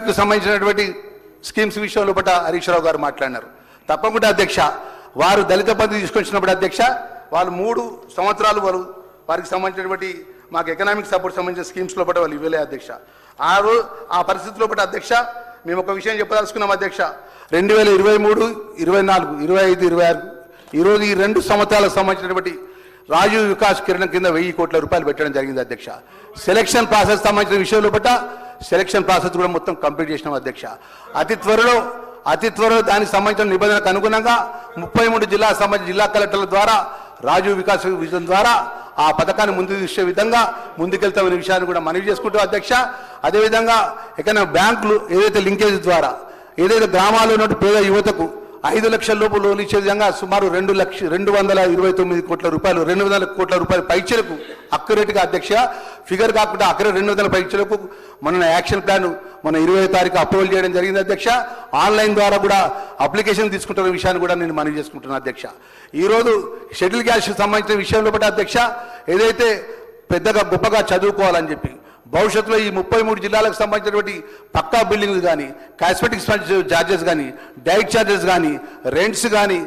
సంబంధించినటువంటి స్కీమ్స్ విషయంలో పట్ల హరీష్ రావు గారు మాట్లాడినారు. తప్పకుండా అధ్యక్ష, వారు దళిత బంధు తీసుకొచ్చినప్పుడు అధ్యక్ష, వాళ్ళు 3 సంవత్సరాలు వారికి సంబంధించినటువంటి మాకు ఎకనామిక్ సపోర్ట్ సంబంధించిన స్కీమ్స్ లోపల వాళ్ళు ఇవ్వలే అధ్యక్ష. ఆ పరిస్థితుల్లో పట్ల అధ్యక్ష మేము ఒక విషయం చెప్పదలుచుకున్నాం అధ్యక్ష. 2023, 24, 25, 26 ఈరోజు ఈ 2 సంవత్సరాలకు సంబంధించినటువంటి రాజీవ్ వికాస్ కిరణం కింద 1000 కోట్ల రూపాయలు పెట్టడం జరిగింది అధ్యక్ష. సెలక్షన్ ప్రాసెస్ సంబంధించిన విషయంలో పట్ల సెలక్షన్ ప్రాసెస్ కూడా మొత్తం కంప్లీట్ చేసినాం అధ్యక్ష. అతి త్వరలో దానికి సంబంధించిన నిబంధనలకు అనుగుణంగా 33 జిల్లాకు సంబంధించిన జిల్లా కలెక్టర్ల ద్వారా రాజీవ్ వికాస్ విజన్ ద్వారా ఆ పథకాన్ని ముందుకు తీసే విధంగా ముందుకెళ్తామనే విషయాన్ని కూడా మనవి చేసుకుంటూ అధ్యక్ష. అదేవిధంగా ఎక్కడైనా బ్యాంకులు ఏదైతే లింకేజ్ ద్వారా ఏదైతే గ్రామాల్లో ఉన్న పేద యువతకు 5 లక్షల లోపు లోన్ ఇచ్చే విధంగా సుమారు 229 కోట్ల రూపాయలు 200 కోట్ల రూపాయల పైచలకు అక్యురేట్గా అధ్యక్ష ఫిగర్ కాకుండా అక్కడ 200 పైచలకు మొన్న యాక్షన్ ప్లాన్ మన 20వ తారీఖు అప్రూవల్ చేయడం జరిగింది అధ్యక్ష. ఆన్లైన్ ద్వారా కూడా అప్లికేషన్ తీసుకుంటున్న విషయాన్ని కూడా నేను మనవి చేసుకుంటున్నాను అధ్యక్ష. ఈరోజు షెడ్యూల్ క్యాస్ట్ సంబంధించిన విషయంలో బట్టి అధ్యక్ష ఏదైతే పెద్దగా గొప్పగా చదువుకోవాలని చెప్పి భవిష్యత్తులో ఈ 33 జిల్లాలకు సంబంధించినటువంటి పక్కా బిల్డింగ్లు కానీ కాస్మెటిక్ ఛార్జెస్ కానీ డైట్ ఛార్జెస్ కానీ రెంట్స్ కానీ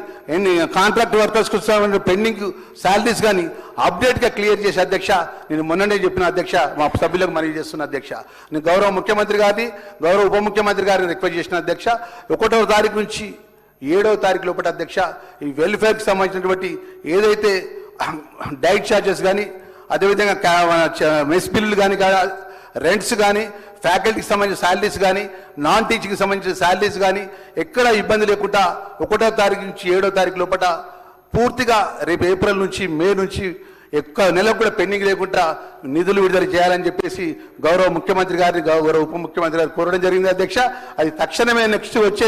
కాంట్రాక్ట్ వర్కర్స్కి సంబంధించిన పెండింగ్ శాలరీస్ కానీ అప్డేట్గా క్లియర్ చేసే అధ్యక్ష నేను మొన్ననే చెప్పిన అధ్యక్ష మా సభ్యులకు మనవి చేస్తున్న అధ్యక్ష. నేను గౌరవ ముఖ్యమంత్రి గారిని గౌరవ ఉప ముఖ్యమంత్రి గారిని రిక్వెస్ట్ చేసిన అధ్యక్ష 1వ తారీఖు నుంచి 7వ తారీఖు లోపల అధ్యక్ష ఈ వెల్ఫేర్కి సంబంధించినటువంటి ఏదైతే డైట్ ఛార్జెస్ కానీ అదేవిధంగా మెస్ బిల్లులు కానీ రెంట్స్ కానీ ఫ్యాకల్టీకి సంబంధించిన శాలరీస్ కానీ నాన్ టీచింగ్కి సంబంధించిన శాలరీస్ కానీ ఎక్కడ ఇబ్బంది లేకుండా 1వ తారీఖు నుంచి 7వ తారీఖు లోపల పూర్తిగా రేపు ఏప్రిల్ నుంచి మే నుంచి ఎక్క నెలకు కూడా పెండింగ్ లేకుండా నిధులు విడుదల చేయాలని చెప్పేసి గౌరవ ముఖ్యమంత్రి గారిని గౌరవ ఉప ముఖ్యమంత్రి గారిని కోరడం జరిగింది అధ్యక్ష. అది తక్షణమే నెక్స్ట్ వచ్చే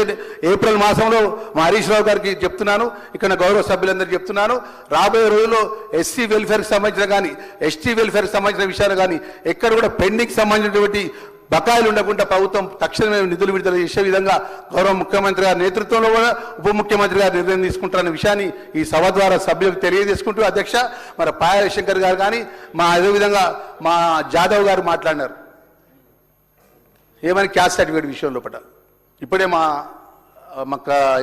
ఏప్రిల్ మాసంలో మా హరీష్ రావు గారికి చెప్తున్నాను, ఇక్కడ గౌరవ సభ్యులందరికీ చెప్తున్నాను, రాబోయే రోజుల్లో ఎస్సీ వెల్ఫేర్కి సంబంధించిన కానీ ఎస్టీ వెల్ఫేర్కి సంబంధించిన విషయాలు కానీ ఎక్కడ కూడా పెండింగ్ సంబంధించినటువంటి బకాయిలు ఉండకుండా ప్రభుత్వం తక్షణమే నిధులు విడుదల చేసే విధంగా గౌరవ ముఖ్యమంత్రి గారి నేతృత్వంలో కూడా ఉప ముఖ్యమంత్రి గారు నిర్ణయం తీసుకుంటారన్న విషయాన్ని ఈ సభ ద్వారా సభ్యులకు తెలియజేసుకుంటూ అధ్యక్ష మరి పాయ శంకర్ గారు కానీ అదేవిధంగా మా జాదవ్ గారు మాట్లాడినారు ఏమని క్యాస్ట్ సర్టిఫికేట్ విషయం లోపల. ఇప్పుడే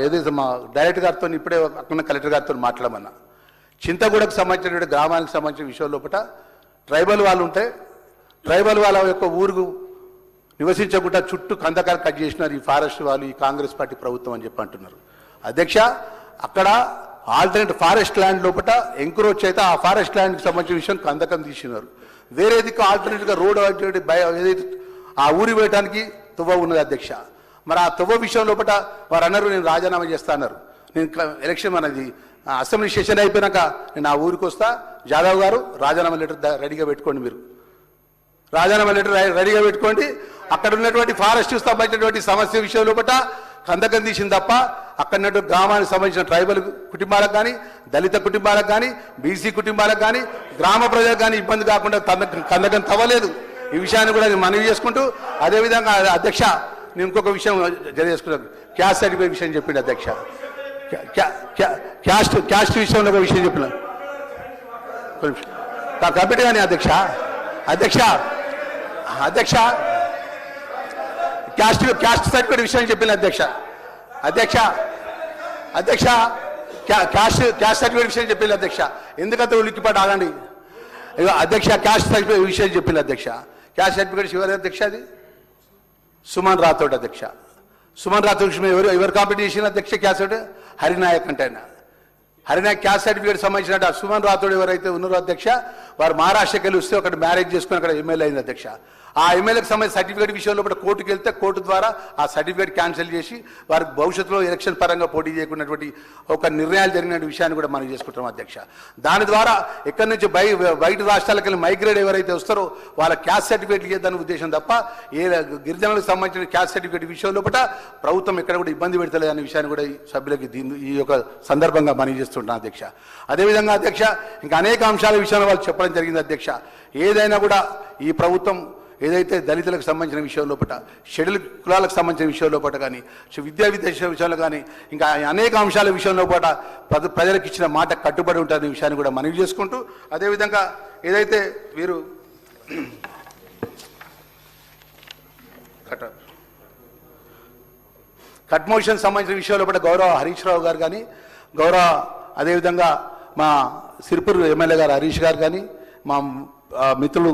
ఏదైతే మా డైరెక్టర్ గారితో ఇప్పుడే అక్కడ కలెక్టర్ గారితో మాట్లాడమన్నా చింతగూడకు సంబంధించినటువంటి గ్రామానికి సంబంధించిన విషయం లోపల ట్రైబల్ వాళ్ళు ఉంటే ట్రైబల్ వాళ్ళ యొక్క ఊరుకు నివసించకుండా చుట్టూ కందకాలు కట్ చేసినారు ఈ ఫారెస్ట్ వాళ్ళు ఈ కాంగ్రెస్ పార్టీ ప్రభుత్వం అని చెప్పి అంటున్నారు అధ్యక్ష. అక్కడ ఆల్టర్నేట్ ఫారెస్ట్ ల్యాండ్ లోపల ఎంక్రోచ్ అయితే ఆ ఫారెస్ట్ ల్యాండ్కి సంబంధించిన విషయం కందకం తీసినారు. వేరే దిక్కు ఆల్టర్నేట్గా రోడ్ ఏదైతే ఆ ఊరి వేయడానికి తువ్వ ఉన్నది అధ్యక్ష. మరి ఆ తువ్వ విషయం లోపల వారు అన్నారు నేను రాజీనామా చేస్తా అన్నారు. నేను ఎలక్షన్ మనది అసెంబ్లీ సెషన్ అయిపోయినాక నేను ఆ ఊరికి వస్తా, జాదవ్ గారు రాజీనామా లెటర్ రెడీగా పెట్టుకోండి, మీరు రాజీనామా లెటర్ రెడీగా పెట్టుకోండి. అక్కడ ఉన్నటువంటి ఫారెస్ట్ సంబంధించినటువంటి సమస్య విషయం లోపల కందకం తీసింది తప్ప అక్కడ గ్రామానికి సంబంధించిన ట్రైబల్ కుటుంబాలకు కానీ దళిత కుటుంబాలకు కానీ బీసీ కుటుంబాలకు కానీ గ్రామ ప్రజలకు కానీ ఇబ్బంది కాకుండా కందకం తవ్వలేదు. ఈ విషయాన్ని కూడా నేను మనవి చేసుకుంటూ అదేవిధంగా అధ్యక్ష నేను ఇంకొక విషయం తెలియజేసుకున్నాను. క్యాస్ట్ సర్టిఫికేట్ విషయం చెప్పింది అధ్యక్ష. క్యాస్ట్ విషయంలో ఒక విషయం చెప్పిన కంప్లీట్ కానీ అధ్యక్ష క్యాస్ట్ సర్టిఫికేట్ విషయం చెప్పిన క్యాస్ట్ సర్టిఫికేట్ విషయం చెప్పింది అధ్యక్ష. ఎందుకంటే ఉలిక్కిపాటు ఆగండి అధ్యక్ష. క్యాస్ట్ సర్టిఫికేట్ విషయం చెప్పింది అధ్యక్ష. క్యాస్ట్ సర్టిఫికేట్ ఎవరు అధ్యక్ష? అది సుమన్ రాథోడ్ అధ్యక్ష. సుమన్ రాథోడ్ విషయం ఎవరు కాంపిటీ చేసిన అధ్యక్ష? క్యాస్ట్ సర్టిఫికేట్ హరినాయక్ అంటే ఆయన హరినాయక్ క్యాస్ట్ సర్టిఫికేట్ సంబంధించిన సుమన్ రాథోడ్ ఎవరైతే ఉన్నారో అధ్యక్ష వారు మహారాష్ట్రకి వెళ్ళి వస్తే అక్కడ మ్యారేజ్ చేసుకుని అక్కడ ఎమ్మెల్యే అయింది అధ్యక్ష. ఆ ఎమ్మెల్యేకి సంబంధించిన సర్టిఫికేట్ విషయంలో కూడా కోర్టుకు వెళ్తే కోర్టు ద్వారా ఆ సర్టిఫికేట్ క్యాన్సిల్ చేసి వారికి భవిష్యత్తులో ఎలక్షన్ పరంగా పోటీ చేయకున్నటువంటి ఒక నిర్ణయాలు జరిగిన విషయాన్ని కూడా మనం చేసుకుంటాం అధ్యక్ష. దాని ద్వారా ఎక్కడి నుంచి బయట రాష్ట్రాలకు వెళ్ళి మైగ్రేట్ ఎవరైతే వస్తారో వాళ్ళ క్యాస్ట్ సర్టిఫికేట్ ఇవ్వద్దన్న ఉద్దేశం తప్ప ఏ గిరిజనులకు సంబంధించిన క్యాస్ట్ సర్టిఫికేట్ విషయం లోపల ప్రభుత్వం ఎక్కడ కూడా ఇబ్బంది పెడతలేదు అనే విషయాన్ని కూడా ఈ సభ్యులకి ఈ యొక్క సందర్భంగా మనం చేస్తుంటాం అధ్యక్ష. అదేవిధంగా అధ్యక్ష ఇంకా అనేక అంశాల విషయంలో వాళ్ళు చెప్పడం జరిగింది అధ్యక్ష. ఏదైనా కూడా ఈ ప్రభుత్వం ఏదైతే దళితులకు సంబంధించిన విషయం లోపల షెడ్యూల్ కులాలకు సంబంధించిన విషయం లోపల కానీ విద్యా విషయంలో కానీ ఇంకా అనేక అంశాల విషయం లోపల ప్రజలకు ఇచ్చిన మాట కట్టుబడి ఉంటారనే విషయాన్ని కూడా మనవి చేసుకుంటూ అదేవిధంగా ఏదైతే వీరు కట్మోషన్ సంబంధించిన విషయంలో కూడా గౌరవ హరీష్ రావు గారు కానీ అదేవిధంగా మా సిరిపూర్ ఎమ్మెల్యే గారు హరీష్ గారు కానీ మా మిత్రులు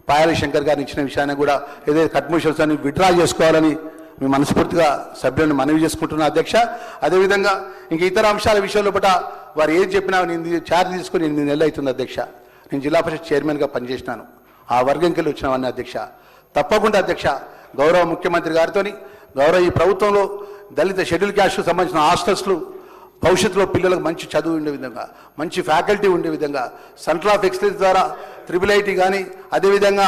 పాయాల శంకర్ గారు ఇచ్చిన విషయాన్ని కూడా ఏదైతే కట్మోషన్స్ అని విత్డ్రా చేసుకోవాలని మేము మనస్ఫూర్తిగా సభ్యులను మనవి చేసుకుంటున్నా అధ్యక్ష. అదేవిధంగా ఇంక ఇతర అంశాల విషయంలో కూడా వారు ఏది చెప్పినా నేను ఛార్జ్ తీసుకుని 8 నెలలు అవుతుంది అధ్యక్ష. నేను జిల్లా పరిషత్ చైర్మన్గా పనిచేసినాను, ఆ వర్గంకెళ్ళి వచ్చినవన్నీ అధ్యక్ష. తప్పకుండా అధ్యక్ష గౌరవ ముఖ్యమంత్రి గారితో గౌరవ ఈ ప్రభుత్వంలో దళిత షెడ్యూల్ క్యాస్ట్కు సంబంధించిన హాస్టల్స్లు భవిష్యత్తులో పిల్లలకు మంచి చదువు ఉండే విధంగా, మంచి ఫ్యాకల్టీ ఉండే విధంగా, సెంటర్ ఆఫ్ ఎక్సలెన్స్ ద్వారా IIIT కానీ, అదేవిధంగా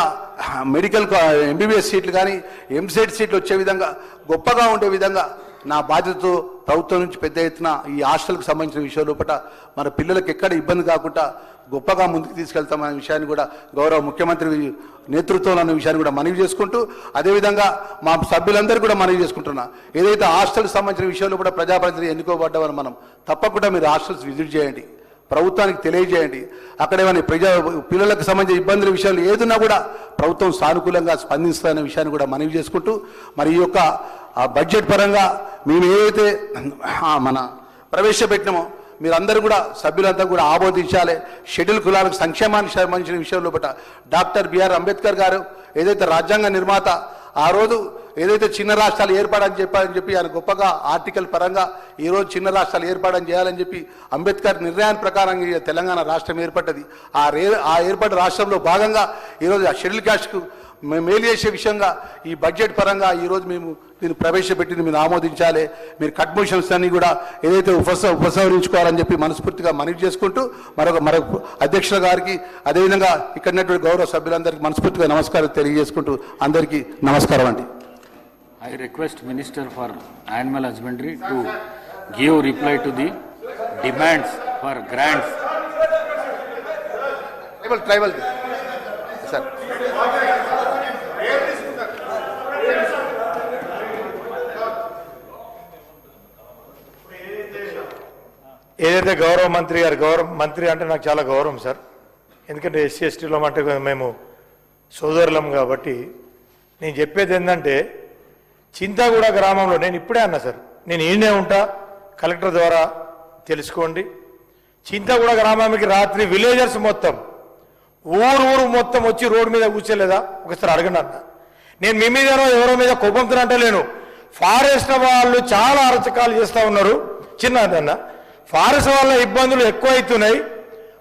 మెడికల్ MBBS సీట్లు కానీ, MSET సీట్లు వచ్చే విధంగా గొప్పగా ఉండే విధంగా నా బాధ్యతతో ప్రభుత్వం నుంచి పెద్ద ఎత్తున ఈ హాస్టల్కి సంబంధించిన విషయం లోపల మన పిల్లలకు ఎక్కడ ఇబ్బంది కాకుండా గొప్పగా ముందుకు తీసుకెళ్తామనే విషయాన్ని కూడా గౌరవ ముఖ్యమంత్రి నేతృత్వంలో అనే విషయాన్ని కూడా మనవి చేసుకుంటూ, అదేవిధంగా మా సభ్యులందరూ కూడా మనవి చేసుకుంటున్నా, ఏదైతే హాస్టల్కి సంబంధించిన విషయంలో కూడా ప్రజాప్రతినిధి ఎన్నుకోబడ్డామని మనం తప్పకుండా మీరు హాస్టల్స్ విజిట్ చేయండి, ప్రభుత్వానికి తెలియజేయండి. అక్కడ ఏమైనా పిల్లలకు సంబంధించిన ఇబ్బందుల విషయాలు ఏదున్నా కూడా ప్రభుత్వం సానుకూలంగా స్పందిస్తుందనే విషయాన్ని కూడా మనవి చేసుకుంటూ, మరి ఈ యొక్క బడ్జెట్ పరంగా మేము ఏదైతే మన ప్రవేశపెట్టినామో మీరందరూ కూడా సభ్యులంతా కూడా ఆమోదించాలి. షెడ్యూల్ కులాలకు సంక్షేమానికి సంబంధించిన విషయంలో డాక్టర్ బిఆర్ అంబేద్కర్ గారు ఏదైతే రాజ్యాంగ నిర్మాత ఆ రోజు ఏదైతే చిన్న రాష్ట్రాలు ఏర్పాడని చెప్పి ఆయన గొప్పగా ఆర్టికల్ పరంగా ఈరోజు చిన్న రాష్ట్రాలు ఏర్పాటని చేయాలని చెప్పి అంబేద్కర్ నిర్ణయాన్ని ప్రకారం తెలంగాణ రాష్ట్రం ఏర్పడ్డది. ఆ ఏర్పడ్డ రాష్ట్రంలో భాగంగా ఈరోజు ఆ షెడ్యూల్ క్యాస్ట్కు మేలు చేసే విషయంగా ఈ బడ్జెట్ పరంగా ఈరోజు మేము దీన్ని ప్రవేశపెట్టింది మీరు ఆమోదించాలి. మీరు కట్మోషన్స్ అన్ని కూడా ఏదైతే ఉపసంహరించుకోవాలని చెప్పి మనస్ఫూర్తిగా మనవి చేసుకుంటూ మరొక అధ్యక్షుల గారికి అదేవిధంగా ఇక్కడ ఉన్నటువంటి గౌరవ సభ్యులందరికీ మనస్ఫూర్తిగా నమస్కారం తెలియజేసుకుంటూ అందరికీ నమస్కారం అండి. I request Minister for Animal Husbandry to give reply to the demands for grants. Tribal sir. ఏదైతే గౌరవ మంత్రి గారు మంత్రి అంటే నాకు చాలా గౌరవం సార్, ఎందుకంటే SC STలో అంటే మేము సోదరులం కాబట్టి నేను చెప్పేది ఏంటంటే చింతాగూడ గ్రామంలో నేను ఇప్పుడే అన్నా సార్, నేను ఈయనే ఉంటా, కలెక్టర్ ద్వారా తెలుసుకోండి. చింతాగూడ గ్రామానికి రాత్రి విలేజర్స్ మొత్తం ఊరు మొత్తం వచ్చి రోడ్డు మీద కూర్చోలేదా ఒకసారి అడగండి అన్న. నేను మీ మీద ఎవరో మీద కోపంతో అంటలేను, ఫారెస్ట్ వాళ్ళు చాలా అరచకాలు చేస్తూ ఉన్నారు. చిన్నదన్న ఫారెస్ట్ వాళ్ళ ఇబ్బందులు ఎక్కువ అవుతున్నాయి,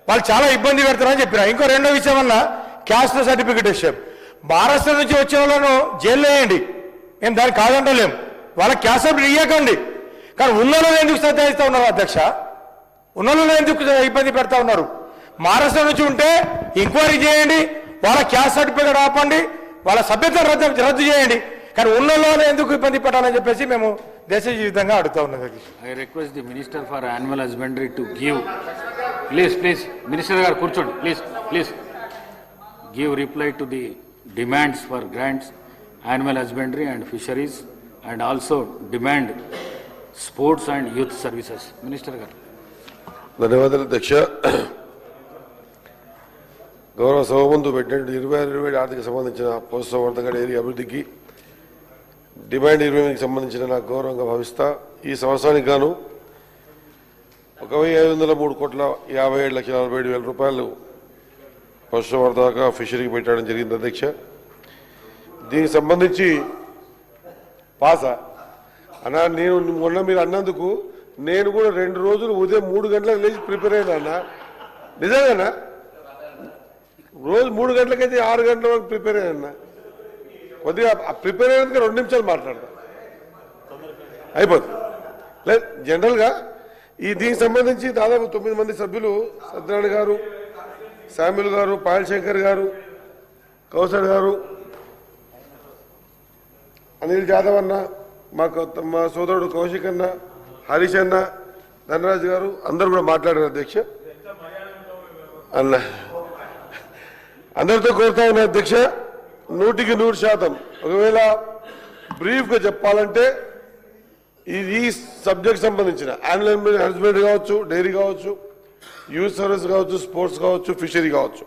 వాళ్ళు చాలా ఇబ్బంది పెడతారని చెప్పిన. ఇంకో రెండో విషయం అన్న, క్యాస్ట్ సర్టిఫికేట్ విషయం, మహారాష్ట్ర నుంచి వచ్చిన వాళ్ళను జైల్లో వేయండి, మేము దాన్ని కాదంటలేము, వాళ్ళకి క్యాస్ట్ సర్టిఫికేట్ ఇవ్వకండి. కానీ ఉన్నలో ఎందుకు సతాయిస్తూ ఉన్నారు అధ్యక్ష, ఉన్నలో ఎందుకు ఇబ్బంది పెడతా ఉన్నారు? మహారాష్ట్ర నుంచి ఉంటే ఎంక్వైరీ చేయండి, వాళ్ళ క్యాస్ట్ సర్టిఫికేట్ ఆపండి, వాళ్ళ సభ్యత రద్దు చేయండి. కానీ ఉన్నలోనే ఎందుకు ఇబ్బంది పెట్టాలని చెప్పేసి మేము దేశ జీవితంగా అడుగుతా ఉన్నాం. I request the Minister for Animal Husbandry to give, please, Minister గారు కూర్చోండి, please give reply to the demands for grants, animal husbandry and fisheries, and also demand sports and youth services. Minister గారు. ధన్యవాదాలు అధ్యక్ష. గౌరవ సభ ముందు పెట్టినట్టు 26-27 ఆర్థిక సంబంధించిన పశుసంవర్ధక డైరీ అభివృద్ధికి డిమాండ్ 28కి సంబంధించిన నాకు గౌరవంగా భావిస్తా. ఈ సంవత్సరానికి గాను 1,503,57,47,000 రూపాయలు పశుసంవర్ధక ఫిషరీకి పెట్టడం జరిగింది అధ్యక్ష. దీనికి సంబంధించి పాసా అన్న, నేను మొన్న మీరు అన్నందుకు నేను కూడా 2 రోజులు ఉదయం 3 గంటలకు లేచి ప్రిపేర్ అయినా అన్న, నిజంగానా రోజు 3 గంటలకైతే 6 గంటల వరకు ప్రిపేర్ అయినా. కొద్దిగా ప్రిపేర్ అయినందుకు 2 నిమిషాలు మాట్లాడతా అయిపోతుంది. లేదు జనరల్గా దీనికి సంబంధించి దాదాపు 9 మంది సభ్యులు, సత్యనారాయణ గారు, శామ్యుల్ గారు, పాయల్ శంకర్ గారు, కౌసర్ గారు, అనిల్ జాదవ్ అన్న, మా సోదరుడు కౌశిక్ అన్న, హరీష్ అన్న, ధనరాజ్ గారు అందరూ కూడా మాట్లాడారు అధ్యక్ష. అన్న అందరితో కోరుతా ఉన్నా అధ్యక్ష, 100% ఒకవేళ బ్రీఫ్గా చెప్పాలంటే ఈ సబ్జెక్ట్ సంబంధించిన యానిమల్ హస్బెండరీ కావచ్చు, డైరీ కావచ్చు, యూత్ సర్వీస్ కావచ్చు, స్పోర్ట్స్ కావచ్చు, ఫిషరీ కావచ్చు,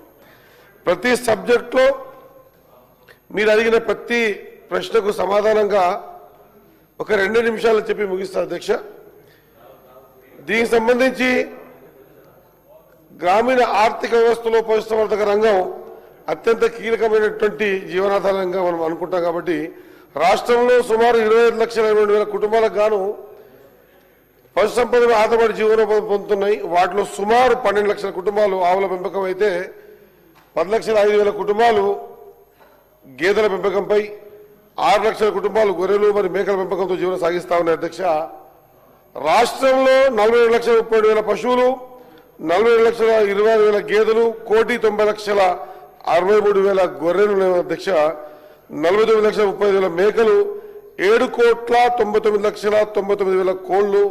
ప్రతి సబ్జెక్ట్లో మీరు అడిగిన ప్రతి ప్రశ్నకు సమాధానంగా ఒక 2 నిమిషాలు చెప్పి ముగిస్తా అధ్యక్ష. దీనికి సంబంధించి గ్రామీణ ఆర్థిక వ్యవస్థలో పశుసంవర్ధక రంగం అత్యంత కీలకమైనటువంటి జీవనాధారంగా మనం అనుకుంటాం కాబట్టి రాష్ట్రంలో సుమారు 25,22,000 కుటుంబాలకు గాను పశు సంపదను ఆధారపడి జీవనోపాధి పొందుతున్నాయి. వాటిలో సుమారు 12 లక్షల కుటుంబాలు ఆవుల పెంపకం అయితే 10,05,000 కుటుంబాలు గేదెల పెంపకంపై, 6 లక్షల కుటుంబాలు గొర్రెలు మరియు మేకల పెంపకంతో జీవనం సాగిస్తా ఉన్నాయి అధ్యక్ష. రాష్ట్రంలో 47,37,000 పశువులు, 47,20,000 గేదెలు, 1,90,63,000 గొర్రెలు ఉన్నాయి అధ్యక్ష. 49,30,000 మేకలు, 7,99,99,000 కోళ్లు,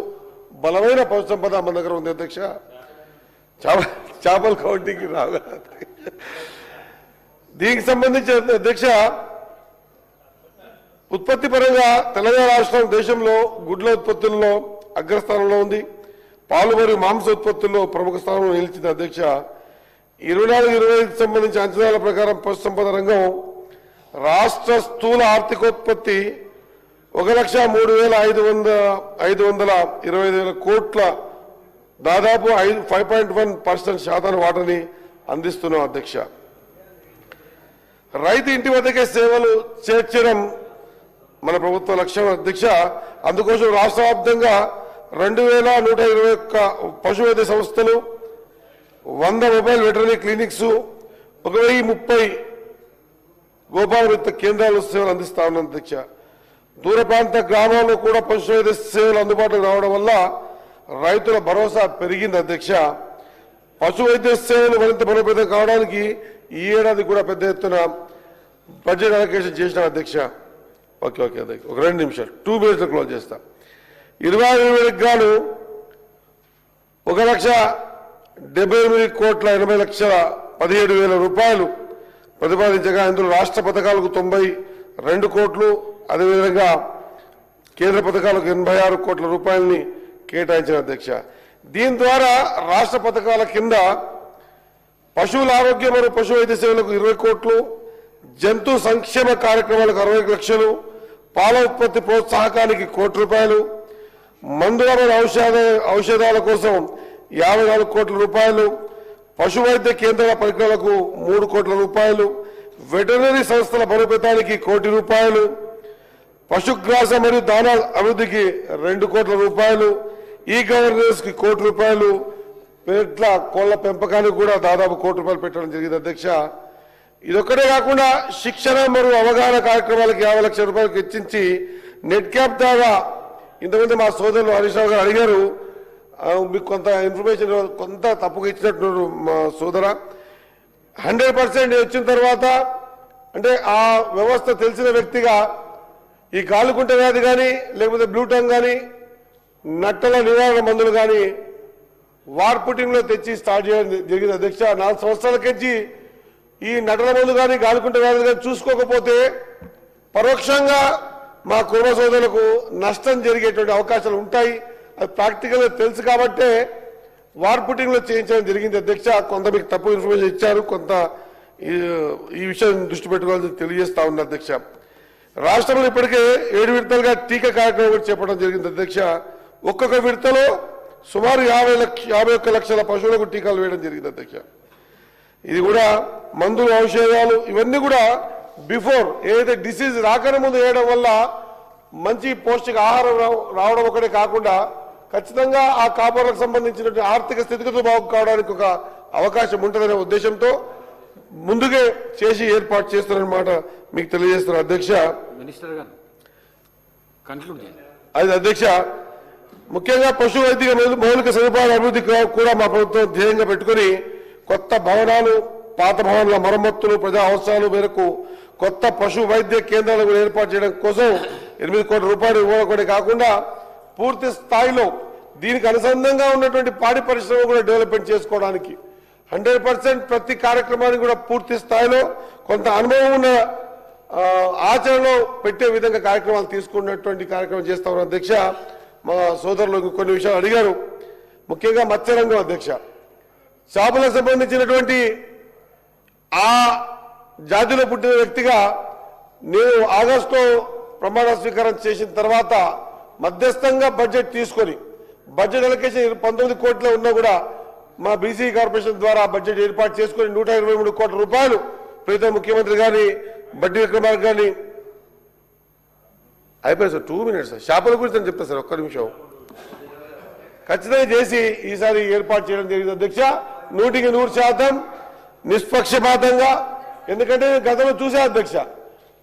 బలమైన పశు సంపద మన దగ్గర ఉంది అధ్యక్ష. చేపల కౌంటింగ్ రాగా దీనికి సంబంధించి అధ్యక్ష ఉత్పత్తి పరంగా తెలంగాణ రాష్ట్రం దేశంలో గుడ్ల ఉత్పత్తుల్లో అగ్రస్థానంలో ఉంది. పాలు మరియు మాంస ఉత్పత్తుల్లో ప్రముఖ స్థానంలో నిలిచింది అధ్యక్ష. 24-25 సంబంధించి అంచనాల ప్రకారం పశు సంపద రంగం రాష్ట్ర స్థూల ఆర్థికోత్పత్తి 1,03,525 కోట్ల, దాదాపు 5.1% శాతాన్ని వాటని అందిస్తున్నాం అధ్యక్ష. రైతు ఇంటి వద్దకే సేవలు చేర్చడం మన ప్రభుత్వ లక్ష్యం అధ్యక్ష. అందుకోసం రాష్ట్ర వ్యాప్తంగా 2,121 పశు వైద్య సంస్థలు, 100 మొబైల్ వెటర్నరీ క్లినిక్స్, 1,030 గోపాలమిత్ర కేంద్రాలు సేవలు అందిస్తా ఉన్నాం అధ్యక్ష. దూర ప్రాంత గ్రామాల్లో కూడా పశు వైద్య సేవలు అందుబాటులోకి రావడం వల్ల రైతుల భరోసా పెరిగింది అధ్యక్ష. పశు వైద్య సేవలు మరింత బలోపేతం కావడానికి ఈ ఏడాది కూడా పెద్ద ఎత్తున బడ్జెట్ అలొకేషన్ చేసిన అధ్యక్ష. ఓకే అధ్యక్ష, ఒక 2 నిమిషాలు 2 మినిట్స్ క్లోజ్ చేస్తా. 22,000 గాను 1,78,80,17,000 రూపాయలు ప్రతిపాదించగా ఇందులో రాష్ట్ర పథకాలకు 92 కోట్లు, అదేవిధంగా కేంద్ర పథకాలకు 86 కోట్ల రూపాయలని కేటాయించిన అధ్యక్ష. దీని ద్వారా రాష్ట్ర పథకాల కింద పశువుల ఆరోగ్యం మరియు పశు వైద్య సేవలకు 20 కోట్లు, జంతు సంక్షేమ కార్యక్రమాలకు 60 లక్షలు, పాల ఉత్పత్తి ప్రోత్సాహకానికి 1 కోటి రూపాయలు, మందుల మరియు ఔషధాల కోసం 54 కోట్ల రూపాయలు, పశు వైద్య కేంద్రాల పరికరాలకు 3 కోట్ల రూపాయలు, వెటర్నరీ సంస్థల బలోపేతానికి 1 కోటి రూపాయలు, పశుగ్రాస మరియు దానా అభివృద్ధికి 2 కోట్ల రూపాయలు, ఈ గవర్నెన్స్ కి 1 కోటి రూపాయలు, పేట్ల కోళ్ల పెంపకానికి కూడా దాదాపు 1 కోటి రూపాయలు పెట్టడం జరిగింది అధ్యక్ష. ఇదొక్కటే కాకుండా శిక్షణ మరియు అవగాహన కార్యక్రమాలకు 50 లక్షల రూపాయలకు హెచ్చించి నెట్ క్యాప్ ద్వారా ఇంతకుముందు మా సోదరులు హరీష్ రావు గారు అడిగారు, మీకు కొంత ఇన్ఫర్మేషన్ కొంత తప్పుగా ఇచ్చినట్టు మా సోదర. 100% వచ్చిన తర్వాత అంటే ఆ వ్యవస్థ తెలిసిన వ్యక్తిగా ఈ కాలుకుంట వ్యాధి కానీ లేకపోతే బ్లూటంగ్ కానీ నట్టల నివారణ మందులు కానీ వార్పుటింగ్లో తెచ్చి స్టార్ట్ చేయడం జరిగింది అధ్యక్ష. 4 సంవత్సరాల నుంచి ఈ నటల మందు కానీ గాలికుంట వ్యాధులు కానీ చూసుకోకపోతే పరోక్షంగా మా కుటుంబ సోదరులకు నష్టం జరిగేటువంటి అవకాశాలు ఉంటాయి. అది ప్రాక్టికల్గా తెలుసు కాబట్టే వార్పుటింగ్లో చేయించడం జరిగింది అధ్యక్ష. కొంత మీకు తప్పు ఇన్ఫర్మేషన్ ఇచ్చారు, కొంత ఈ విషయం దృష్టి పెట్టుకోవాలని తెలియజేస్తా ఉన్నా అధ్యక్ష. రాష్ట్రంలో ఇప్పటికే 7 విడతలుగా టీకా కార్యక్రమం కూడా చేపట్టడం జరిగింది అధ్యక్ష. ఒక్కొక్క విడతలో సుమారు 51 లక్షల పశువులకు టీకాలు వేయడం జరిగింది అధ్యక్ష. ఇది కూడా మందులు ఔషధాలు ఇవన్నీ కూడా బిఫోర్ ఏదైతే డిసీజ్ రాకనే ముందు వేయడం వల్ల మంచి పౌష్టిక ఆహారం రావడం ఒకటే కాకుండా ఖచ్చితంగా ఆ కాపర్లకు సంబంధించినటువంటి ఆర్థిక స్థితిగతులు బాగు కావడానికి ఒక అవకాశం ఉంటుందనే ఉద్దేశంతో ముందుగా చేసి ఏర్పాటు చేస్తారన్నమాట మీకు తెలియజేస్తున్నారు అధ్యక్ష. మినిస్టర్ గారు కన్క్లూడ్ చేయండి. అది అధ్యక్ష, ముఖ్యంగా పశు వైద్య మౌలిక సదుపాయాల అభివృద్ధి కూడా మా ప్రభుత్వం ధ్యేయంగా పెట్టుకుని కొత్త భవనాలు, పాత భవనాల మరమ్మతులు, ప్రజా అవసరాల మేరకు కొత్త పశు వైద్య కేంద్రాలను ఏర్పాటు చేయడం కోసం 8 కోట్ల రూపాయలు ఇవ్వడం కాకుండా పూర్తి స్థాయిలో దీనికి అనుసంధానంగా ఉన్నటువంటి పాడి పరిశ్రమ కూడా డెవలప్మెంట్ చేసుకోవడానికి 100% ప్రతి కార్యక్రమానికి కూడా పూర్తి స్థాయిలో కొంత అనుభవం ఉన్న ఆచరణలో పెట్టే విధంగా కార్యక్రమాలు తీసుకున్నటువంటి కార్యక్రమం చేస్తా ఉన్నారు అధ్యక్ష. మా సోదరులు కొన్ని విషయాలు అడిగారు, ముఖ్యంగా మత్స్యరంగం అధ్యక్ష. చేపలకు సంబంధించినటువంటి ఆ జాతిలో పుట్టిన వ్యక్తిగా నేను ఆగస్టులో ప్రమాణ స్వీకారం చేసిన తర్వాత మధ్యస్థంగా బడ్జెట్ తీసుకొని బడ్జెట్ అలొకేషన్ 19 కోట్ల ఉన్నా కూడా మా బీసీ కార్పొరేషన్ ద్వారా బడ్జెట్ ఏర్పాటు చేసుకొని 123 కోట్ల రూపాయలు ప్రీతం ముఖ్యమంత్రి గాని బడ్డీ విక్రమార్క గాని అయిపోయింది సార్ 2 minutes షాపుల గురించి అని చెప్తా సార్ ఒక్క నిమిషం ఖచ్చితంగా చేసి ఈసారి ఏర్పాటు చేయడం జరిగింది అధ్యక్ష 100% నిష్పక్షపాతంగా ఎందుకంటే నేను గతంలో చూసా అధ్యక్ష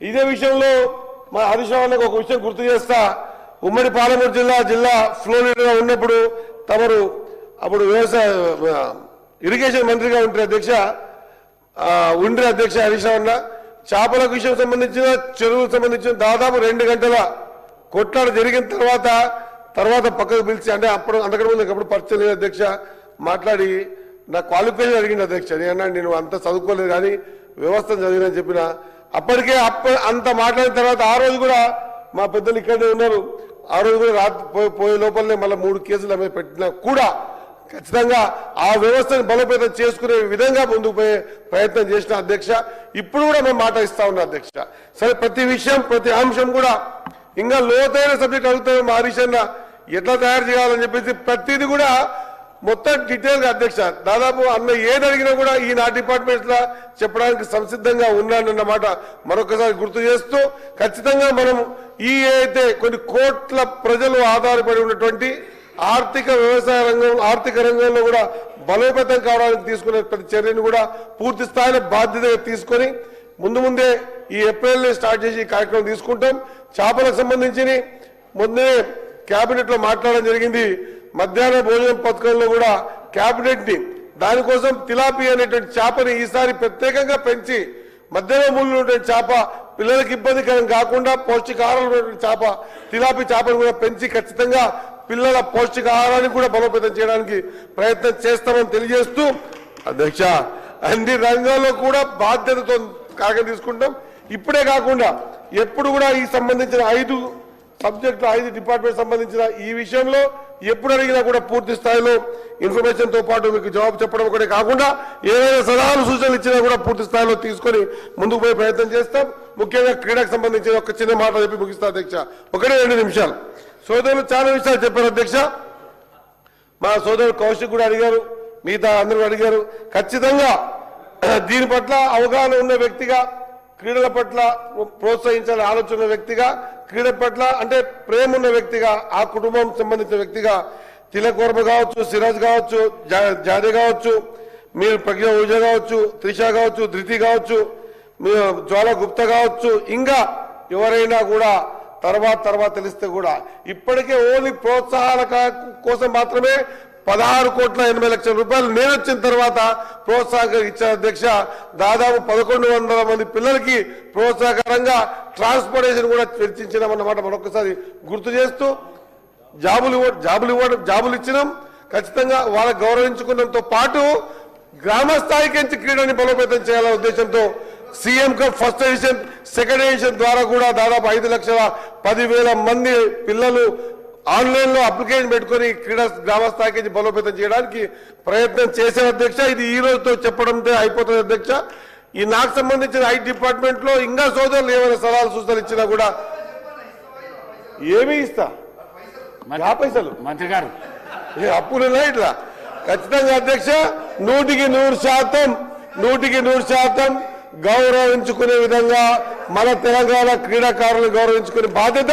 ఇదే విషయంలో మా హరీష్ రావు ఒక విషయం గుర్తు చేస్తా ఉమ్మడి పాలమూరు జిల్లా ఫ్లో లీడర్గా ఉన్నప్పుడు తమరు అప్పుడు వ్యవసాయ ఇరిగేషన్ మంత్రిగా ఉంటే అధ్యక్ష హరీష్ రావు చేపల విషయం సంబంధించిన చెరువుకు సంబంధించిన దాదాపు 2 గంటల కొట్లాట జరిగిన తర్వాత పక్కకు పిలిచి అంటే అంతకంటే ముందు అప్పుడు పరిచయం లేదు అధ్యక్ష మాట్లాడి నా క్వాలిఫికేషన్ అడిగింది అధ్యక్ష నేను అంత చదువుకోలేదు కానీ వ్యవస్థ చదివినని చెప్పిన అప్పటికే అంత మాట్లాడిన తర్వాత ఆ రోజు కూడా మా పెద్దలు ఇక్కడే ఉన్నారు ఆ రోజు కూడా రాత్రి పోయే లోపలనే మళ్ళీ 3 కేసులు ఆమె పెట్టినా కూడా ఖచ్చితంగా ఆ వ్యవస్థను బలోపేతం చేసుకునే విధంగా ముందుకు పోయే ప్రయత్నం చేసిన అధ్యక్ష ఇప్పుడు కూడా మేము మాట ఇస్తా ఉన్నాం అధ్యక్ష సరే ప్రతి విషయం ప్రతి అంశం కూడా ఇంకా లోతైన సబ్జెక్ట్ అడుగుతాం మా హరీష్ అన్న ఎట్లా తయారు చేయాలని చెప్పేసి ప్రతిదీ కూడా మొత్తం డీటెయిల్ గా అధ్యక్ష దాదాపు అన్న ఏది అడిగినా కూడా ఈ నా డిపార్ట్మెంట్ లా చెప్పడానికి సంసిద్ధంగా ఉన్నానన్నమాట మరొకసారి గుర్తు చేస్తూ ఖచ్చితంగా మనం ఈ అయితే కొన్ని కోట్ల ప్రజలు ఆధారపడి ఉన్నటువంటి ఆర్థిక వ్యవసాయ రంగం ఆర్థిక రంగంలో కూడా బలోపేతం కావడానికి తీసుకునే ప్రతి చర్యను కూడా పూర్తి స్థాయిలో బాధ్యతగా తీసుకొని ముందే ఈ ఏప్రిల్ స్టార్ట్ చేసి ఈ కార్యక్రమం తీసుకుంటాం చేపలకు సంబంధించి మొన్నే కేబినెట్ లో మాట్లాడడం జరిగింది మధ్యాహ్న భోజనం పథకంలో కూడా కేబినెట్ ని దానికోసం తిలాపి అనేటువంటి చేపని ఈసారి ప్రత్యేకంగా పెంచి మధ్యాహ్న మూలంలో ఉండే చేప పిల్లలకు ఇబ్బందికరం కాకుండా పౌష్టికాహారం చేప తిలాపి చేపను కూడా పెంచి ఖచ్చితంగా పిల్లల పౌష్టికాహారాన్ని కూడా బలోపేతం చేయడానికి ప్రయత్నం చేస్తామని తెలియజేస్తూ అధ్యక్ష అన్ని రంగాల్లో కూడా బాధ్యతతో కార్యక్రమం తీసుకుంటాం ఇప్పుడే కాకుండా ఎప్పుడు కూడా ఈ సంబంధించిన 5 సబ్జెక్టులు 5 డిపార్ట్మెంట్ సంబంధించిన ఈ విషయంలో ఎప్పుడు అడిగినా కూడా పూర్తి స్థాయిలో ఇన్ఫర్మేషన్ తో పాటు మీకు జవాబు చెప్పడం ఒకటే కాకుండా ఏదైనా సలహాలు సూచనలు ఇచ్చినా కూడా పూర్తి స్థాయిలో తీసుకొని ముందుకు పోయే ప్రయత్నం చేస్తాం ముఖ్యంగా క్రీడకు సంబంధించిన ఒక చిన్న మాట చెప్పి ముగిస్తా అధ్యక్ష 1-2 నిమిషాలు సోదరులు చాలా విషయాలు చెప్పారు అధ్యక్ష మా సోదరుడు కౌశిక్ కూడా అడిగారు మిగతా అందరూ అడిగారు ఖచ్చితంగా దీని పట్ల అవగాహన ఉన్న వ్యక్తిగా క్రీడల పట్ల ప్రోత్సహించాలని ఆలోచన ఉన్న వ్యక్తిగా క్రీడ పట్ల అంటే ప్రేమ ఉన్న వ్యక్తిగా ఆ కుటుంబం సంబంధించిన వ్యక్తిగా తిలక్ వర్మ కావచ్చు సిరాజ్ కావచ్చు జాదే కావచ్చు మీరు ప్రజ్ఞ ఊజా కావచ్చు త్రిష కావచ్చు ధృతి కావచ్చు జ్వాల గుప్తా కావచ్చు ఇంకా ఎవరైనా కూడా తర్వాత తెలిస్తే కూడా ఇప్పటికే ఓన్లీ ప్రోత్సాహాల కోసం మాత్రమే 16,80,00,000 రూపాయలు నేను వచ్చిన తర్వాత ప్రోత్సాహకం ఇచ్చారు అధ్యక్ష దాదాపు 1,100 మంది పిల్లలకి ప్రోత్సాహకరంగా ట్రాన్స్పోర్టేషన్ కూడా వెచ్చించినామన్నమాట మరొకసారి గుర్తు చేస్తూ జాబులు ఇచ్చినాం ఖచ్చితంగా వాళ్ళకి గౌరవించుకున్నంతో పాటు గ్రామ స్థాయికి నుంచి క్రీడని బలోపేతం చేయాలనే ఉద్దేశంతో CM cup first edition second edition ద్వారా కూడా దాదాపు 5,10,000 మంది పిల్లలు ఆన్లైన్ లో అప్లికేషన్ పెట్టుకుని క్రీడా గ్రామ స్థాయికి బలోపేతం చేయడానికి ప్రయత్నం చేసే అధ్యక్ష ఇది ఈ రోజుతో చెప్పడంతో అయిపోతుంది అధ్యక్ష ఈ నాకు సంబంధించిన ఐటీ డిపార్ట్మెంట్ లో ఇంకా సోదరులు ఏమైనా సలహాలు సూచనలు ఇచ్చినా కూడా ఏమీ ఇస్తా 50 పైసలు మంత్రి గారు అప్పులున్నా ఇట్లా ఖచ్చితంగా అధ్యక్ష 100% గౌరవించుకునే విధంగా మన తెలంగాణ క్రీడాకారులను గౌరవించుకునే బాధ్యత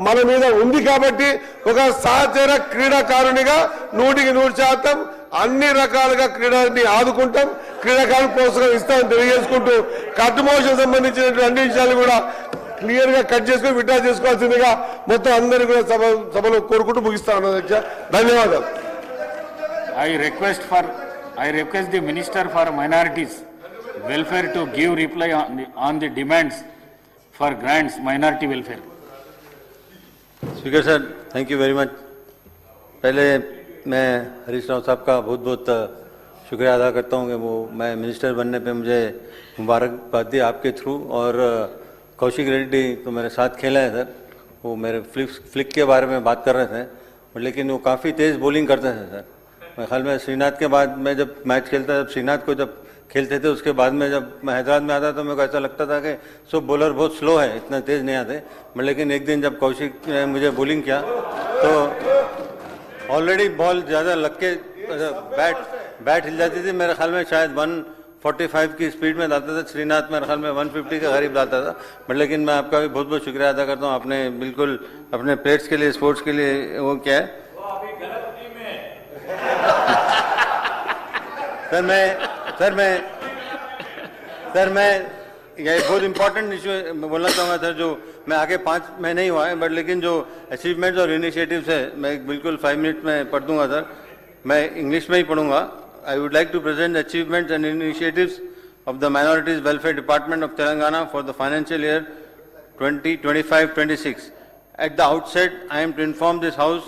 మన మీద ఉంది కాబట్టి ఒక సహచర క్రీడాకారునిగా 100% అన్ని రకాలుగా క్రీడని ఆదుకుంటాం క్రీడాకారులు ప్రోత్సాహం ఇస్తామని తెలియజేసుకుంటూ కట్ మోషన్ సంబంధించినటువంటి అన్ని విషయాలు కూడా క్లియర్ గా కట్ చేసుకుని విడ్డా చేసుకోవాల్సిందిగా మొత్తం అందరినీ కూడా సభలో కోరుకుంటూ ముగిస్తా ఉన్నాను అధ్యక్ష ధన్యవాదాలు I request the Minister for Minorities Welfare to give reply on the demands for grants minority welfare. Speaker sir, thank you very much. पहले मैं हरीश राव साहब का बहुत बहुत शुक्रिया अदा करता हूँ कि वो मैं मिनिस्टर बनने पे मुझे मुबारकबाद दी आपके थ्रू। और कौशिक रेड्डी तो मेरे साथ खेला है सर, वो मेरे फ्लिक के बारे में बात कर रहे थे, लेकिन वो काफ़ी तेज़ बॉलिंग करते थे सर। मेरे ख्याल में श्रीनाथ के बाद मैं जब मैच खेलता जब श्रीनाथ को जब खेलते थे। उसके बाद में जब मैं हैदराबाद में आता तो मेरे को ऐसा लगता था कि सब बॉलर बहुत स्लो है, इतना तेज़ नहीं आते। लेकिन एक दिन जब कौशिक ने मुझे बॉलिंग किया तो ऑलरेडी बॉल ज़्यादा लग के बैट हिल जाती थी। मेरे ख्याल में शायद 145 की स्पीड में डालता था। श्रीनाथ मेरे ख्याल में 150 के करीब डालता था। लेकिन मैं आपका भी बहुत बहुत शुक्रिया अदा करता हूँ, आपने बिल्कुल अपने प्लेयर्स के लिए, स्पोर्ट्स के लिए वो क्या है। सर मैं ये बहुत इंपॉर्टेंट इशू बोलना चाहूँगा सर, जो मैं आगे 5 में नहीं हुआ है बट लेकिन जो अचीवमेंट्स और इनिशिएटिव्स है मैं बिल्कुल 5 मिनट में पढ़ दूंगा सर। मैं इंग्लिश में ही पढ़ूंगा। I would like to present achievements and initiatives of the Minorities Welfare Department of Telangana for the financial year 2025-26. At the outset, I am to inform this House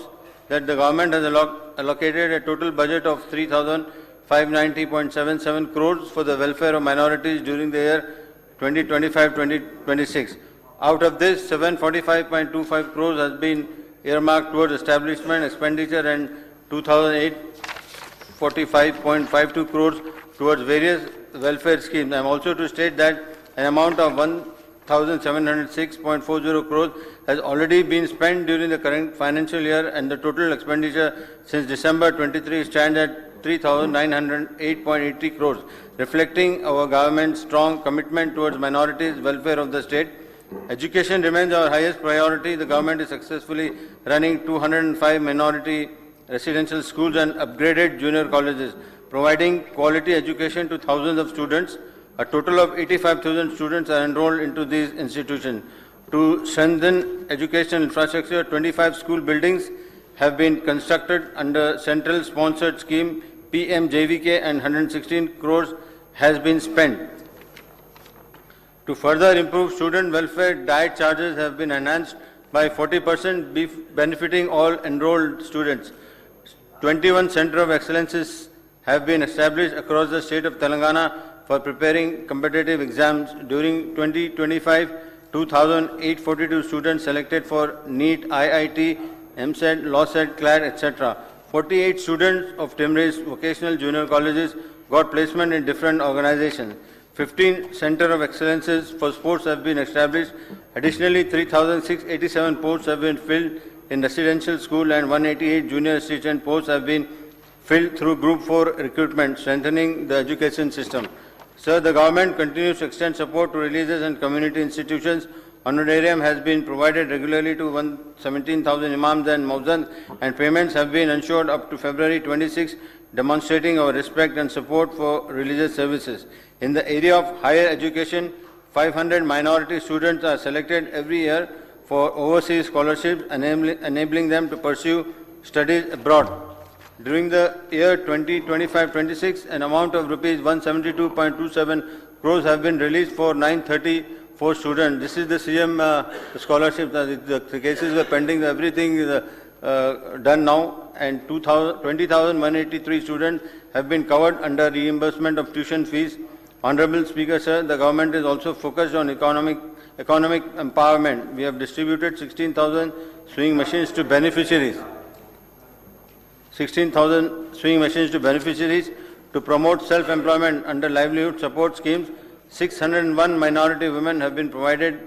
that the government has allocated a total budget of 3,590.77 crores for the welfare of minorities during the year 2025-2026. Out of this, 745.25 crores has been earmarked towards establishment expenditure and 2,845.52 crores towards various welfare schemes. I am also to state that an amount of 1,706.40 crores has already been spent during the current financial year, and the total expenditure since December 23 stands at 3,908.80 crores, reflecting our government's strong commitment towards minorities' welfare of the state. Education remains our highest priority. The government is successfully running 205 minority residential schools and upgraded junior colleges, providing quality education to thousands of students. A total of 85,000 students are enrolled into these institutions. To strengthen educational infrastructure, 25 school buildings have been constructed under central sponsored scheme PMJVK, and 116 crores has been spent. To further improve student welfare, diet charges have been enhanced by 40%, benefiting all enrolled students. 21 Center of Excellences have been established across the state of Telangana for preparing competitive exams. During 2025, 2,842 students selected for NEET, IIT, MSET, LawSet, CLAT, etc. 48 students of Timr's vocational junior colleges got placement in different organizations. 15 Center of Excellences for sports have been established. Additionally, 3,687 posts have been filled in residential school, and 188 junior assistant posts have been filled through Group 4 recruitment, strengthening the education system. Sir, the government continues to extend support to religious and community institutions. Honorarium has been provided regularly to 17,000 imams and muezzins, and payments have been ensured up to February 26, demonstrating our respect and support for religious services. In the area of higher education, 500 minority students are selected every year for overseas scholarships, enabling them to pursue studies abroad. During the year 2025-26, an amount of rupees 172.27 crores have been released for 934 students. This is the CM scholarship. The cases were pending. Everything is done now, and 20,183 students have been covered under reimbursement of tuition fees. Honorable Speaker, sir, the government is also focused on economic empowerment. We have distributed 16,000 sewing machines to beneficiaries. 16,000 sewing machines to beneficiaries to promote self-employment under livelihood support schemes. 601 minority women have been provided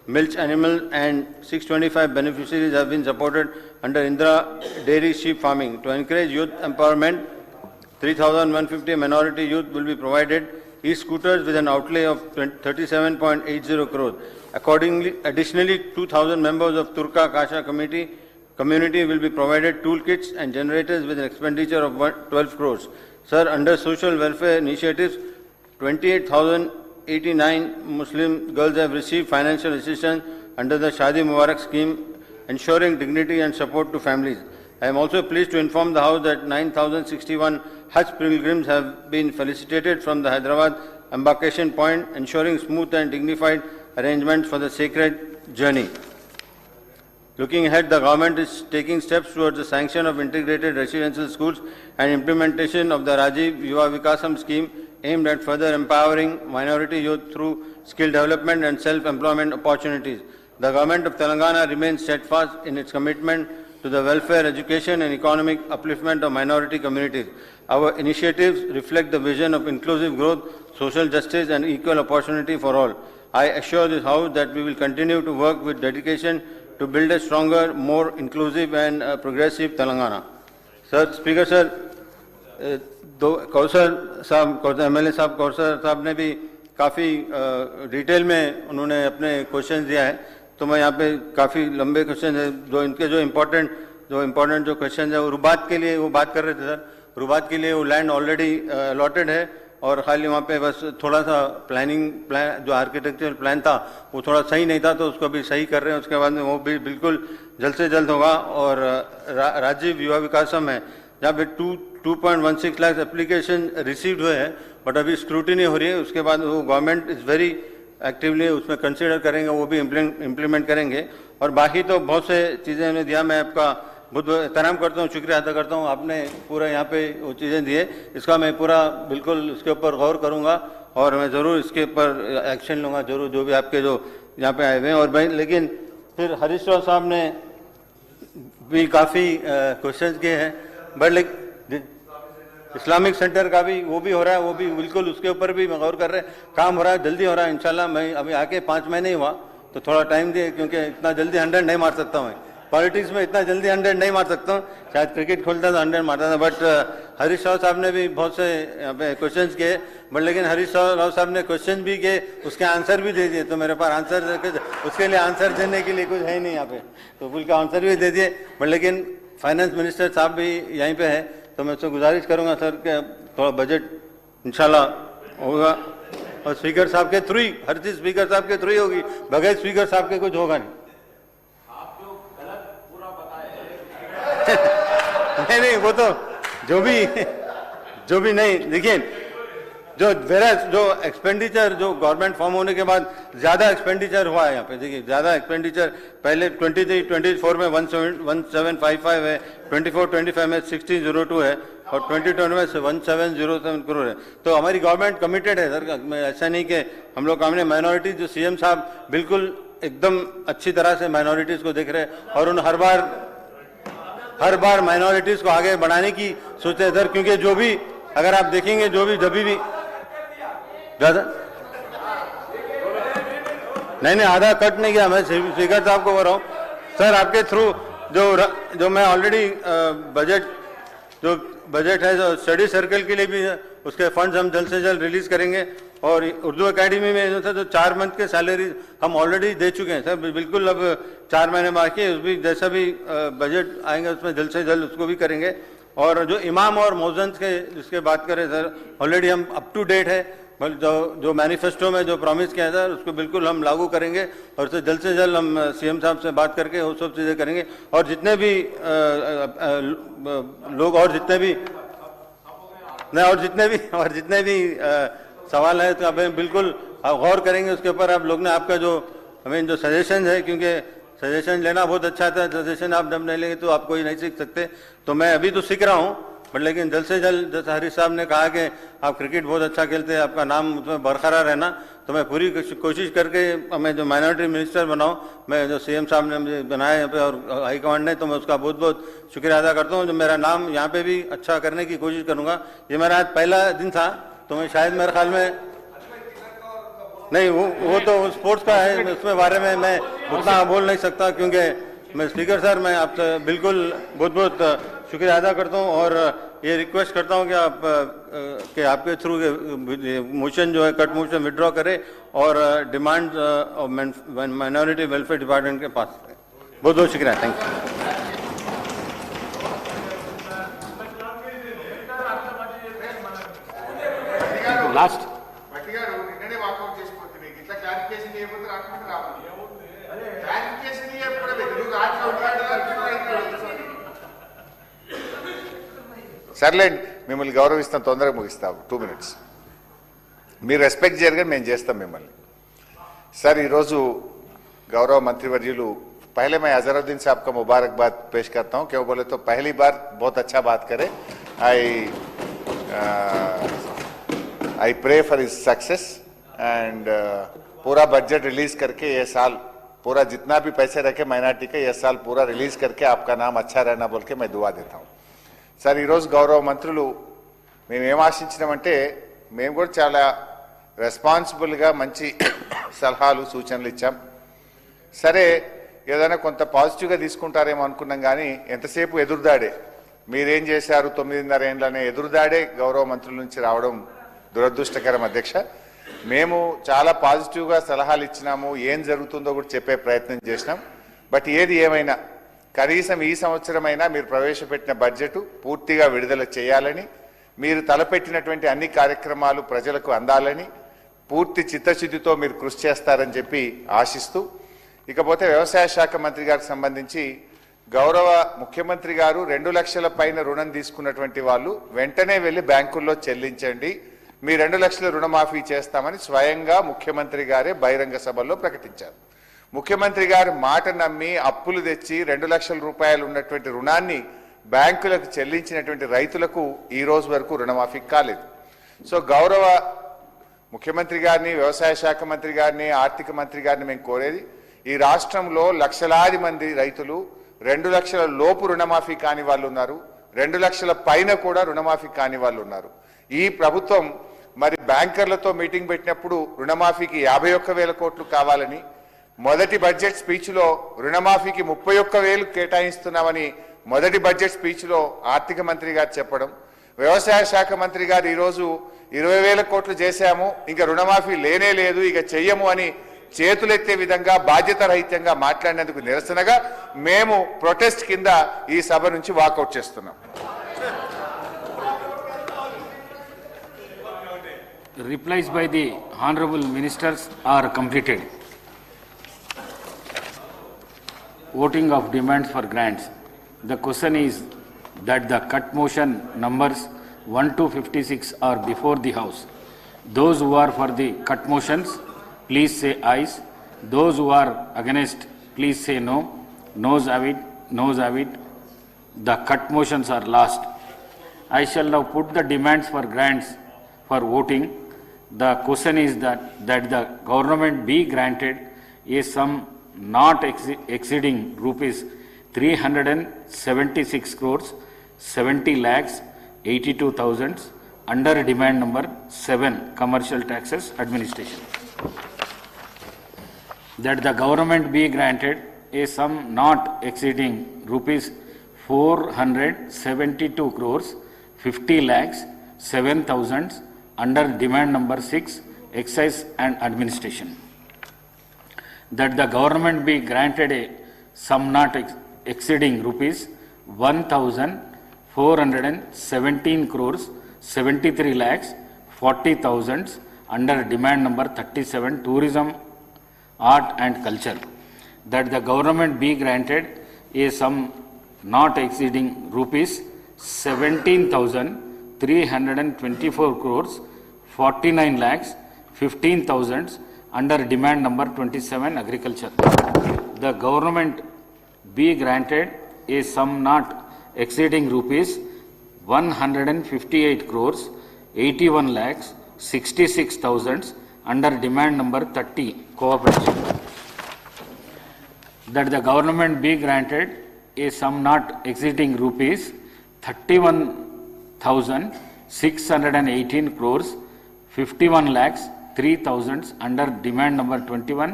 milch animal, and 625 beneficiaries have been supported under Indra dairy sheep farming. To encourage youth empowerment, 3,150 minority youth will be provided e-scooters with an outlay of 37.80 crores. Additionally, 2,000 members of Turka Kasha community will be provided toolkits and generators with an expenditure of 12 crores. Sir, under social welfare initiatives, 28,089 Muslim girls have received financial assistance under the Shadi Mubarak scheme, ensuring dignity and support to families. I am also pleased to inform the House that 9,061 Hajj pilgrims have been felicitated from the Hyderabad embarkation point, ensuring smooth and dignified arrangements for the sacred journey. Looking ahead, the government is taking steps towards the sanction of integrated residential schools and implementation of the Rajiv Yuva Vikasam scheme, aimed at further empowering minority youth through skill development and self-employment opportunities. The government of Telangana remains steadfast in its commitment to the welfare, education and economic upliftment of minority communities. Our initiatives reflect the vision of inclusive growth, social justice and equal opportunity for all. I assure this House that we will continue to work with dedication to build a stronger, more inclusive and progressive Telangana. Sir, Speaker Sir, Kausar साहब, MLA साहब, कौसर साहब ने भी काफ़ी detail में उन्होंने अपने question दिया है, तो मैं यहाँ पे काफ़ी लंबे क्वेश्चन है जो इनके जो इम्पोर्टेंट जो क्वेश्चन है वो रुबात के लिए वो बात कर रहे थे सर। रुबात के लिए वो लैंड ऑलरेडी अलॉटेड है और खाली वहाँ पे बस थोड़ा सा प्लान जो आर्किटेक्चरल प्लान था वो थोड़ा सही नहीं था, तो उसको भी सही कर रहे हैं। उसके बाद में वो भी बिल्कुल जल्द से जल्द होगा। और राजीव युवा विकासम है जहाँ पे 2.16 लाख एप्लीकेशन रिसीव्ड हुए हैं, बट अभी स्क्रूटिनी हो रही है। उसके बाद वो गवर्नमेंट इज़ वेरी एक्टिवली उसमें कंसिडर करेंगे, वो भी इम्प्लीमेंट करेंगे। और बाकी तो बहुत से चीज़ें उन्हें दिया, मैं आपका बहुत एहतराम करता हूँ, शुक्रिया अदा करता हूँ। आपने पूरा यहाँ पे वो चीज़ें दिए, इसका मैं पूरा बिल्कुल इसके ऊपर गौर करूँगा और मैं ज़रूर इसके ऊपर एक्शन लूँगा, जरूर जो भी आपके जो यहाँ पे आए हुए हैं। और भाई लेकिन फिर हरीश राव साहब ने भी काफ़ी क्वेश्चन किए हैं, बट लाइक इस्लामिक सेंटर का भी वो भी हो रहा है, वो भी बिल्कुल उसके ऊपर भी गौर कर रहे हैं, काम हो रहा है, जल्दी हो रहा है इंशाल्लाह। मैं अभी आके 5 महीने ही हुआ तो थोड़ा टाइम दिए, क्योंकि इतना जल्दी 100 नहीं मार सकता मैं, पॉलिटिक्स में इतना जल्दी 100 नहीं मार सकता हूँ। शायद क्रिकेट खोलता था 100 मारता था, बट हरीश राव साहब ने भी बहुत से यहाँ पे क्वेश्चन किए, बट लेकिन हरीश राव साहब ने क्वेश्चन भी किए, उसके आंसर भी दे दिए, तो मेरे पास आंसर उसके लिए आंसर देने के लिए कुछ है ही नहीं यहाँ पे, तो फुल का आंसर भी दे दिए। बट लेकिन फाइनेंस मिनिस्टर साहब भी यहीं पे है, तो मैं उससे गुजारिश करूंगा सर कि थोड़ा बजट इंशाल्लाह होगा और स्पीकर साहब के थ्रू ही, हर चीज स्पीकर साहब के थ्रू ही होगी, बगैर स्पीकर साहब के कुछ होगा नहीं। आप जो गलत पूरा बताए नहीं वो तो जो भी नहीं, देखिए जो एक्सपेंडिचर जो गवर्नमेंट फॉर्म होने के बाद ज्यादा एक्सपेंडिचर हुआ है यहाँ पे, देखिए ज्यादा एक्सपेंडिचर पहले 23-24 में 1755 है, 24-25 में 1602 है और 2020 में 1707 करोड़ है। तो हमारी गवर्नमेंट कमिटेड है सर, ऐसा नहीं कि हम लोग हमने माइनॉरिटी जो सीएम साहब बिल्कुल एकदम अच्छी तरह से माइनॉरिटीज को देख रहे हैं और उन हर बार माइनॉरिटीज को आगे बढ़ाने की सोचते हैं सर, क्योंकि जो भी अगर आप देखेंगे जो भी जब भी ज्यादा नहीं आधा कट नहीं किया, मैं स्पीकर साहब को बोल रहा हूँ सर, आपके थ्रू जो मैं ऑलरेडी बजट है जो स्टडी सर्कल के लिए भी है, उसके फंड्स हम जल्द से जल्द रिलीज करेंगे। और उर्दू एकेडमी में जो 4 मंथ के सैलरी हम ऑलरेडी दे चुके हैं सर, बिल्कुल अब 4 महीने बाकी है, उस भी जैसा भी बजट आएंगे उसमें जल्द से जल्द उसको भी करेंगे। और जो इमाम और मौजन के जिसके बात करें सर, ऑलरेडी हम अप टू डेट है, जो मैनिफेस्टो में जो प्रॉमिस किया था उसको बिल्कुल हम लागू करेंगे और उससे जल्द से जल्द हम सीएम साहब से बात करके वो सब चीज़ें करेंगे। और जितने भी लोग और जितने भी सवाल है तो अब बिल्कुल गौर करेंगे उसके ऊपर। आप लोग ने आपका जो हमें जो सजेशन है, क्योंकि सजेशन लेना बहुत अच्छा था, सजेशन आप जब नहीं लेंगे तो आप कोई नहीं सीख सकते, तो मैं अभी तो सीख रहा हूँ, बट लेकिन जल्द से जल्द जैसा हरीश साहब ने कहा कि आप क्रिकेट बहुत अच्छा खेलते हैं, आपका नाम उसमें बरकरार रहना, तो मैं पूरी कोशिश करके मैं जो माइनॉरिटी मिनिस्टर बनाऊं, मैं जो सीएम साहब ने मुझे बनाया यहाँ पे और हाईकमांड ने, तो मैं उसका बहुत बहुत शुक्रिया अदा करता हूँ। जो मेरा नाम यहाँ पे भी अच्छा करने की कोशिश करूँगा। ये मेरा आज पहला दिन था, तो मैं शायद मेरे ख्याल में नहीं वो तो स्पोर्ट्स का है, उसमें बारे में मैं उतना बोल नहीं सकता, क्योंकि मैं स्पीकर सर मैं आपसे बिल्कुल बहुत बहुत शुक्रिया अदा करता हूँ और ये रिक्वेस्ट करता हूँ कि आपके थ्रू मोशन जो है कट मोशन विड्रॉ करें और डिमांड माइनॉरिटी वेलफेयर डिपार्टमेंट के पास करें। बहुत बहुत शुक्रिया, थैंक यू। लास्ट సర్లేండి, మిమ్మల్ని గౌరవిస్తాం, తొందరగా ముగిస్తాం, 2 minutes మీరు రెస్పెక్ట్ చేయరుగా మేము చేస్తాం మిమ్మల్ని। सर ఈరోజు गौरव मंत्रिवर्युలు पहले मैं अजहरुद्दीन साहब का मुबारकबाद पेश करता हूं, क्यों बोले तो पहली बार बहुत अच्छा बात करे। I pray for his success and पूरा बजट रिलीज करके ये साल पूरा जितना भी पैसे रखे माइनॉरिटी का ये साल पूरा रिलीज करके आपका नाम अच्छा रहना बोल के मैं दुआ देता हूँ సార్ ఈరోజు గౌరవ మంత్రులు మేము ఏం ఆశించినామంటే మేము కూడా చాలా రెస్పాన్సిబుల్గా మంచి సలహాలు సూచనలు ఇచ్చాం సరే ఏదైనా కొంత పాజిటివ్గా తీసుకుంటారేమో అనుకున్నాం కానీ ఎంతసేపు ఎదురుదాడే మీరేం చేశారు 9.5 ఏళ్ళనే ఎదురుదాడే గౌరవ మంత్రుల నుంచి రావడం దురదృష్టకరం అధ్యక్ష మేము చాలా పాజిటివ్గా సలహాలు ఇచ్చినాము ఏం జరుగుతుందో కూడా చెప్పే ప్రయత్నం చేసినాం బట్ ఏది ఏమైనా కనీసం ఈ సంవత్సరమైనా మీరు ప్రవేశపెట్టిన బడ్జెట్ పూర్తిగా విడుదల చేయాలని మీరు తలపెట్టినటువంటి అన్ని కార్యక్రమాలు ప్రజలకు అందాలని పూర్తి చిత్తశుద్ధితో మీరు కృషి చేస్తారని చెప్పి ఆశిస్తూ ఇకపోతే వ్యవసాయ శాఖ మంత్రి గారికి సంబంధించి గౌరవ ముఖ్యమంత్రి గారు 2 లక్షల పైన రుణం తీసుకున్నటువంటి వాళ్ళు వెంటనే వెళ్లి బ్యాంకుల్లో చెల్లించండి మీ 2 లక్షల రుణమాఫీ చేస్తామని స్వయంగా ముఖ్యమంత్రి గారే బహిరంగ సభల్లో ప్రకటించారు ముఖ్యమంత్రి గారు మాట నమ్మి అప్పులు తెచ్చి 2 లక్షల రూపాయలు ఉన్నటువంటి రుణాన్ని బ్యాంకులకు చెల్లించినటువంటి రైతులకు ఈ రోజు వరకు రుణమాఫీ కాలేదు సో గౌరవ ముఖ్యమంత్రి గారిని వ్యవసాయ శాఖ మంత్రి గారిని ఆర్థిక మంత్రి గారిని మేము కోరేది ఈ రాష్ట్రంలో లక్షలాది మంది రైతులు 2 లక్షల లోపు రుణమాఫీ కాని వాళ్ళు ఉన్నారు 2 లక్షల పైన కూడా రుణమాఫీ కాని వాళ్ళు ఉన్నారు ఈ ప్రభుత్వం మరి బ్యాంకర్లతో మీటింగ్ పెట్టినప్పుడు రుణమాఫీకి 51,000 కోట్లు కావాలని మొదటి బడ్జెట్ స్పీచ్లో రుణమాఫీకి 31,000 కేటాయిస్తున్నామని మొదటి బడ్జెట్ స్పీచ్లో ఆర్థిక మంత్రి గారు చెప్పడం వ్యవసాయ శాఖ మంత్రి గారు ఈరోజు 20,000 కోట్లు చేశాము ఇంకా రుణమాఫీ లేనే లేదు ఇక చెయ్యము అని చేతులెత్తే విధంగా బాధ్యత రహితంగా మాట్లాడినందుకు నిరసనగా మేము ప్రొటెస్ట్ కింద ఈ సభ నుంచి వాకౌట్ చేస్తున్నాం Replies by the honorable ministers are completed. Voting of demands for grants. The question is that the cut motion numbers 1 to 56 are before the House. Those who are for the cut motions, please say ayes. Those who are against, please say no. Noes have it, noes have it. The cut motions are last. I shall now put the demands for grants for voting. The question is that the government be granted a sum not exceeding rupees 376 crores 70 lakhs 82,000 under demand number 7 commercial taxes administration. That the government be granted a sum not exceeding rupees 472 crores 50 lakhs 7,000 under demand number 6 excise and administration. That the government be granted a sum not exceeding rupees 1,417 crores 73 lakhs 40,000 under demand number 37 tourism, art and culture. That the government be granted a sum not exceeding rupees 17,324 crores 49 lakhs 15,000 under demand number 27 agriculture. The government be granted a sum not exceeding rupees 158 crores 81 lakhs 66,000 under demand number 30 cooperation. That the government be granted a sum not exceeding rupees 31,618 crores 51 lakhs 3,000 under demand number 21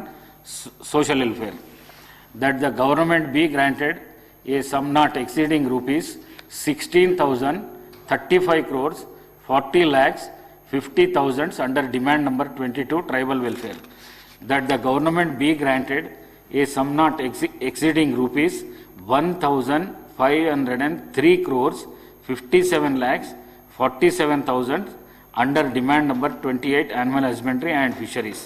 social welfare. That the government be granted a sum not exceeding rupees 16,035 crores 40 lakhs 50,000 under demand number 22 tribal welfare. That the government be granted a sum not exceeding rupees 1,503 crores 57 lakhs 47,000 under demand number 28 animal husbandry and fisheries.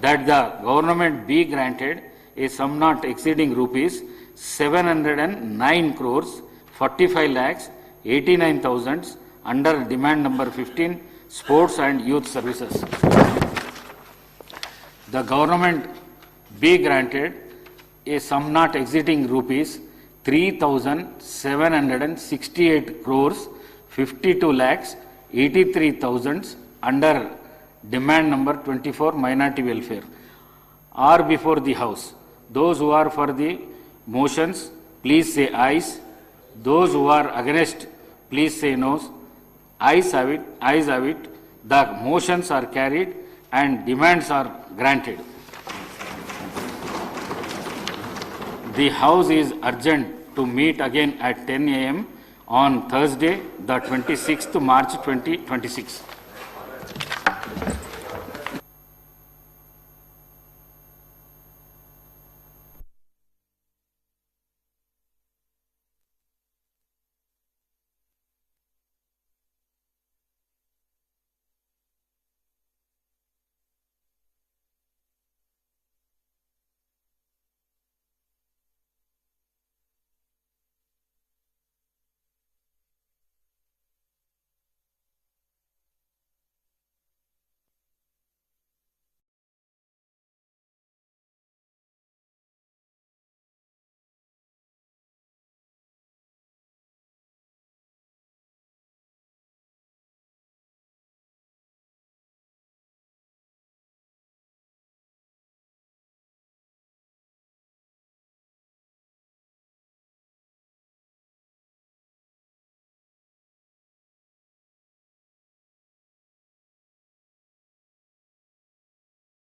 That the government be granted a sum not exceeding rupees 709 crores 45 lakhs 89,000 under demand number 15 sports and youth services. The government be granted a sum not exceeding rupees 3,768 crores 52 lakhs 83,000 under demand number 24 minority welfare are before the House. Those who are for the motions, please say ayes. Those who are against, please say noes. Ayes have it, ayes have it. The motions are carried and demands are granted. The House is urgent to meet again at 10 a.m. on Thursday, the 26th March 2026.